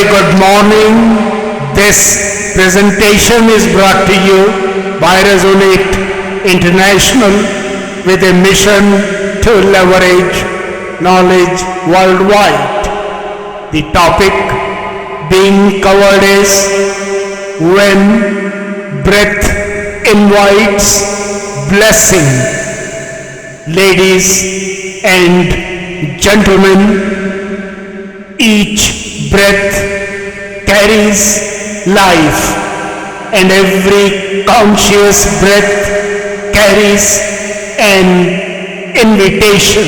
good morning. This presentation is brought to you by Resonate International with a mission to leverage knowledge worldwide. The topic being covered is when breath invites blessing. Ladies and gentlemen, each breath carries life, and every conscious breath carries an invitation.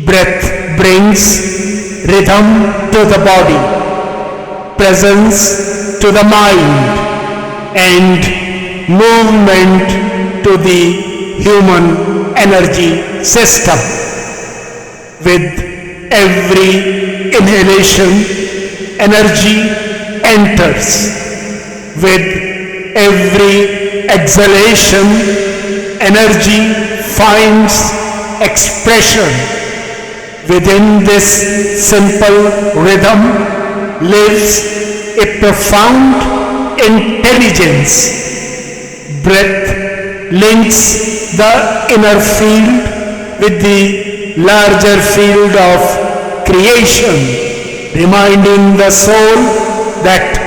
Breath brings rhythm to the body, presence to the mind, and movement to the human energy system. With every inhalation, energy enters. With every exhalation, energy finds expression. Within this simple rhythm lives a profound intelligence. Breath links the inner field with the larger field of creation, reminding the soul that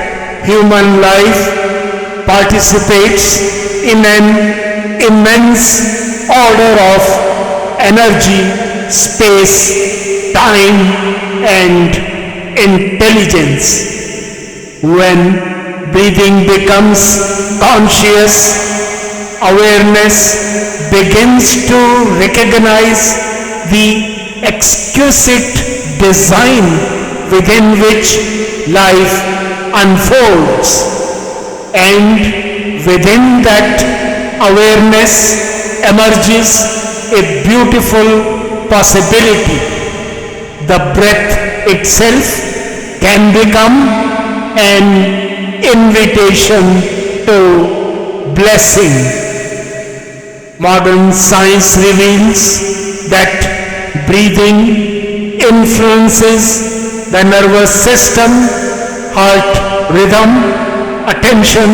human life participates in an immense order of energy, space, time, and intelligence. When breathing becomes conscious, awareness begins to recognize the exquisite design within which life unfolds, and within that awareness emerges a beautiful possibility. The breath itself can become an invitation to blessing. Modern science reveals that breathing influences the nervous system, heart rhythm, attention,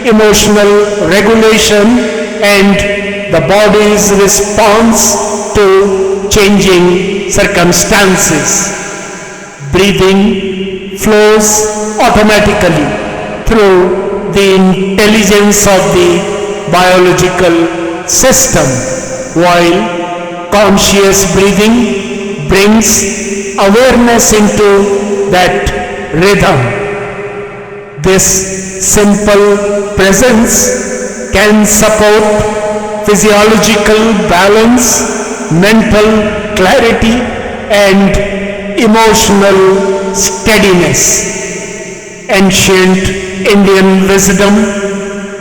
emotional regulation, and the body's response to changing circumstances. Breathing flows automatically through the intelligence of the biological system, while conscious breathing brings awareness into that rhythm. This simple presence can support physiological balance, mental clarity, and emotional steadiness. Ancient Indian wisdom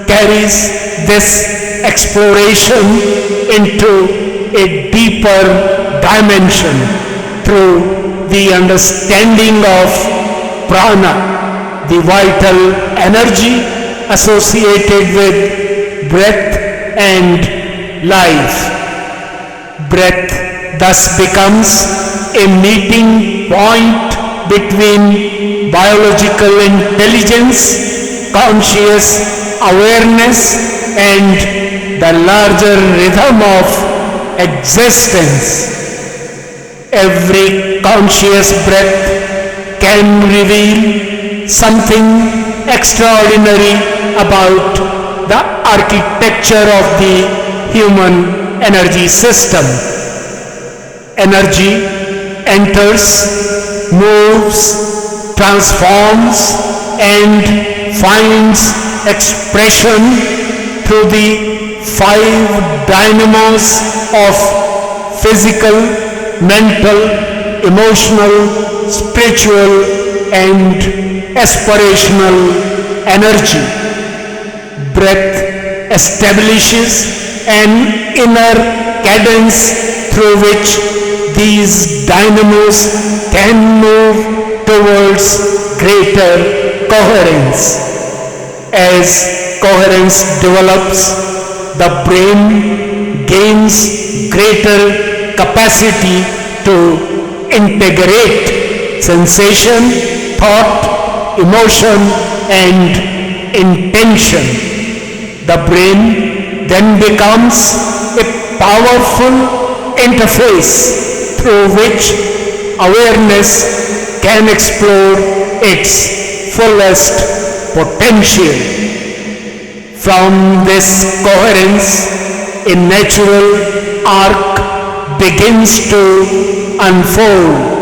carries this exploration into a deeper dimension through the understanding of prana, the vital energy associated with breath and life. Breath thus becomes a meeting point between biological intelligence, conscious awareness, and the larger rhythm of existence. Every conscious breath can reveal something extraordinary about the architecture of the human energy system. Energy enters, moves, transforms, and finds expression through the five dynamos of physical, mental, emotional, spiritual, and aspirational energy. Breath establishes an inner cadence through which these dynamos can move towards greater coherence. As coherence develops, the brain gains greater capacity to integrate sensation, thought, emotion and intention. The brain then becomes a powerful interface through which awareness can explore its fullest potential. From this coherence, a natural arc begins to unfold.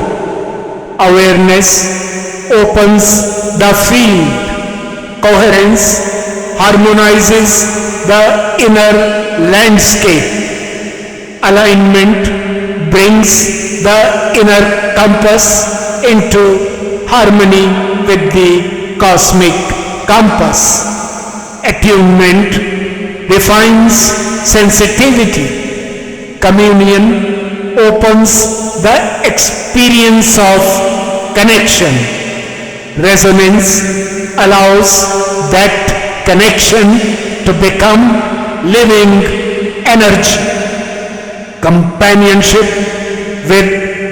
Awareness opens the field. Coherence harmonizes the inner landscape. Alignment brings the inner compass into harmony with the cosmic compass. Attunement refines sensitivity. Communion opens the experience of connection. Resonance allows that connection to become living energy. Companionship with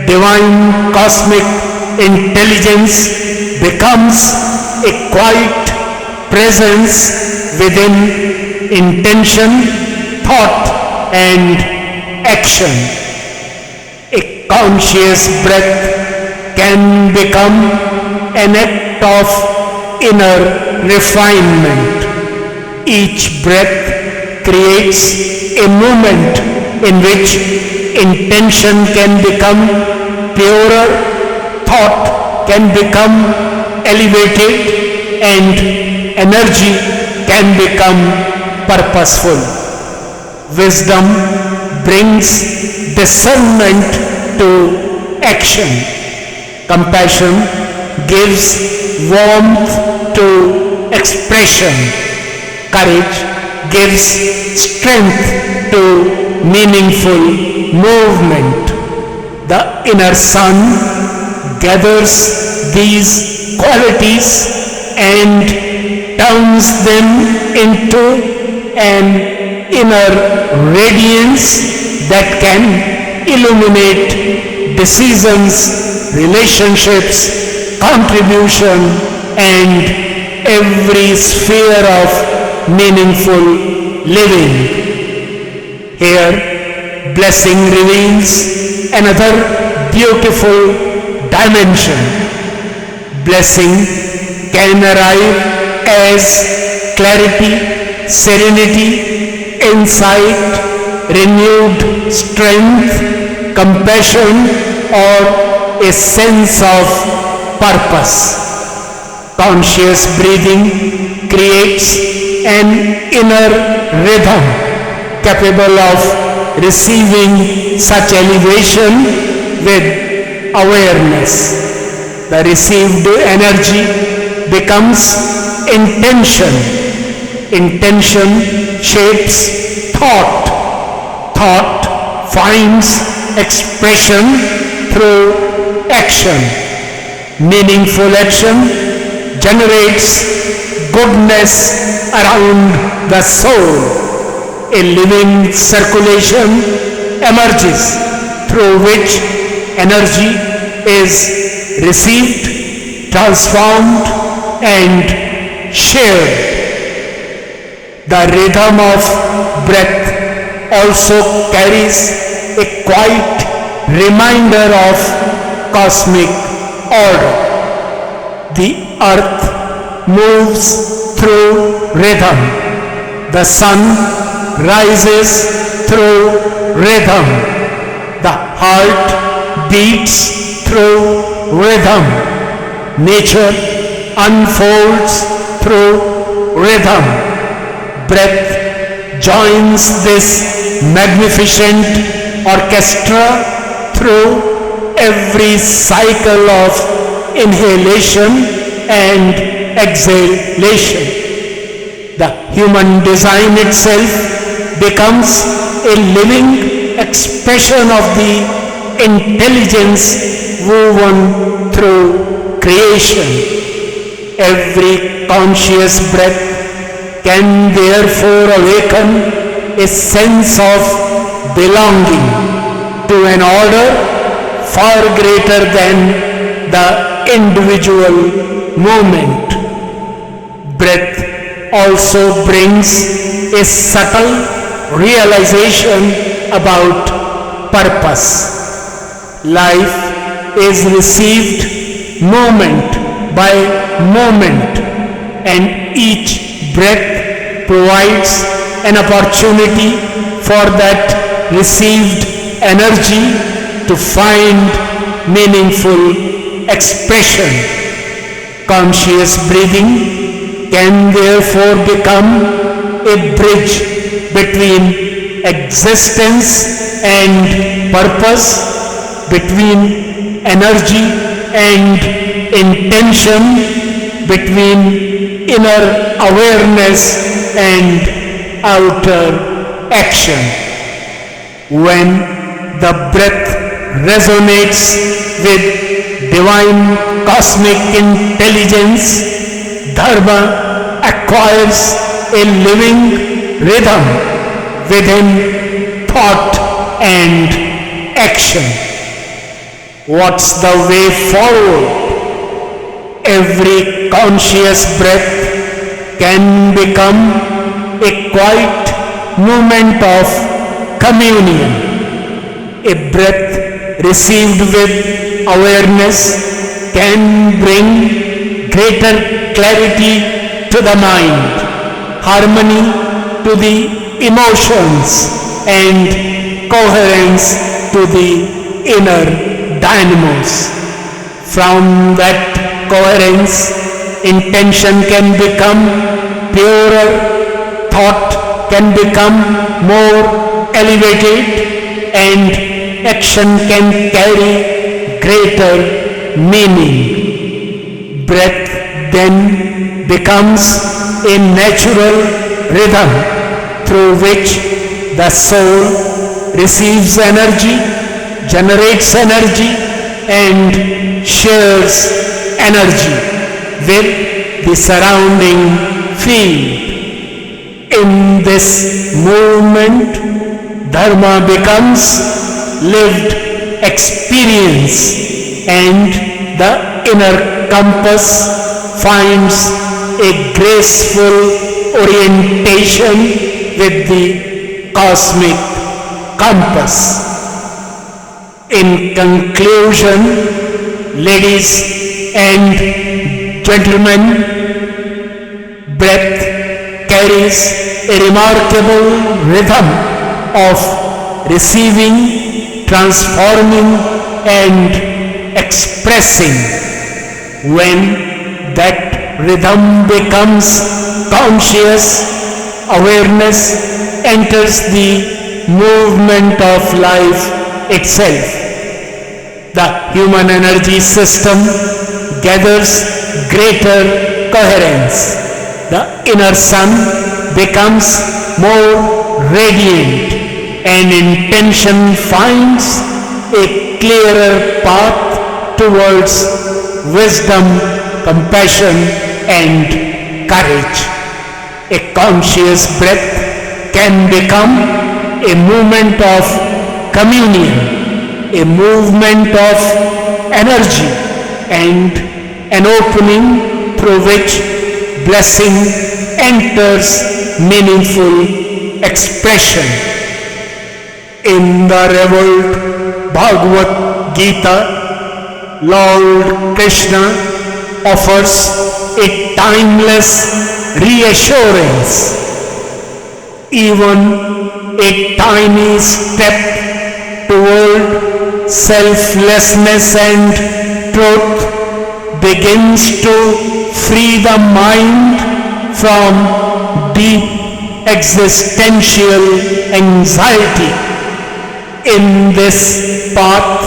divine cosmic intelligence becomes a quiet presence within intention, thought and action. A conscious breath can become an act of inner refinement. Each breath creates a moment in which intention can become purer, thought can become elevated, and energy can become purposeful. Wisdom brings discernment to action. Compassion gives warmth to expression. Courage gives strength to meaningful movement. The inner sun gathers these qualities and turns them into an inner radiance that can illuminate decisions, relationships, contribution, and every sphere of meaningful living. Here, blessing reveals another beautiful dimension. Blessing can arrive as clarity, serenity, insight, renewed strength, compassion, or a sense of purpose. Conscious breathing creates an inner rhythm capable of receiving such elevation with awareness. The received energy becomes intention. Intention shapes thought. Thought finds expression through action. Meaningful action generates goodness around the soul. A living circulation emerges through which energy is received, transformed, and shared. The rhythm of breath also carries a quiet reminder of cosmic order. The earth moves through rhythm. The sun rises through rhythm. The heart beats through rhythm. Nature unfolds through rhythm. Breath joins this magnificent orchestra through every cycle of inhalation and exhalation. The human design itself becomes a living expression of the intelligence woven through creation. Every conscious breath can therefore awaken a sense of belonging to an order far greater than the individual movement. Breath also brings a subtle realization about purpose. Life is received moment by moment, and each breath provides an opportunity for that received energy to find meaningful expression. Conscious breathing can therefore become a bridge between existence and purpose, between energy and intention, between inner awareness and outer action. When the breath resonates with divine cosmic intelligence, dharma acquires a living rhythm within thought and action. What's the way forward? Every conscious breath can become a quiet moment of communion. A breath received with awareness can bring greater clarity to the mind, harmony to the emotions, and coherence to the inner dynamos. From that coherence, intention can become purer, thought can become more elevated, and action can carry greater meaning. Breath then becomes a natural rhythm through which the soul receives energy, generates energy, and shares energy with the surrounding field. In this movement, dharma becomes lived experience, and the inner compass finds a graceful orientation with the cosmic compass. In conclusion, ladies and gentlemen, breath carries a remarkable rhythm of receiving, transforming, and expressing. When that rhythm becomes conscious, awareness enters the movement of life itself. The human energy system gathers greater coherence. The inner sun becomes more radiant, and intention finds a clearer path towards wisdom, compassion, and courage. A conscious breath can become a movement of communion, a movement of energy, and an opening through which blessing enters meaningful expression. In the revealed Bhagavad Gita, Lord Krishna offers a timeless reassurance. Even a tiny step toward selflessness and truth begins to free the mind from deep existential anxiety. In this path,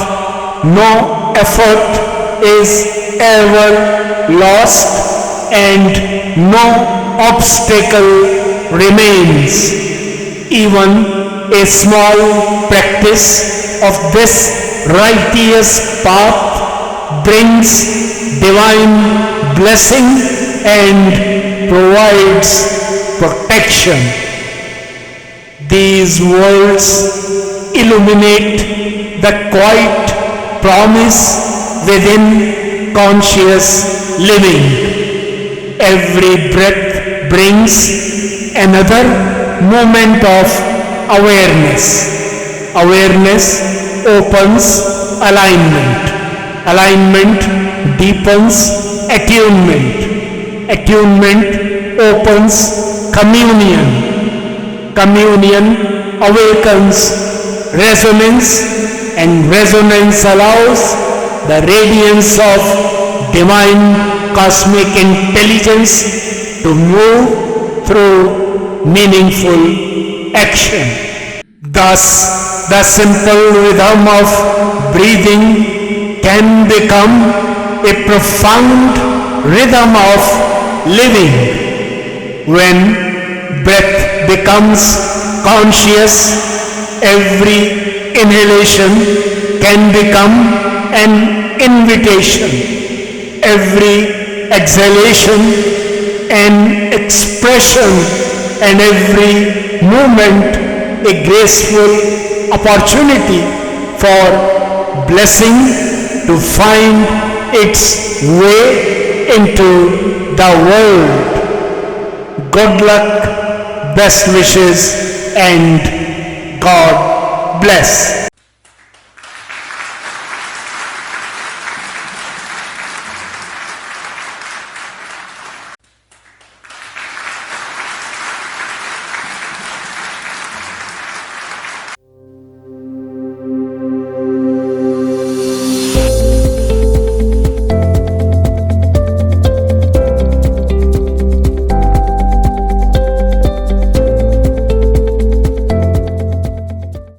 no effort is ever lost and no obstacle remains. Even a small practice of this righteous path brings divine blessing and provides protection. These words illuminate the quiet promise within conscious living. Every breath brings another moment of awareness. Awareness opens alignment. Alignment deepens attunement. Attunement opens communion. Communion awakens resonance, and resonance allows the radiance of divine cosmic intelligence to move through meaningful action. Thus, the simple rhythm of breathing can become a profound rhythm of living. When breath becomes conscious, every inhalation can become an invitation. Every exhalation an expression, and every movement a graceful opportunity for blessing to find its way into the world. Good luck, best wishes, and God bless.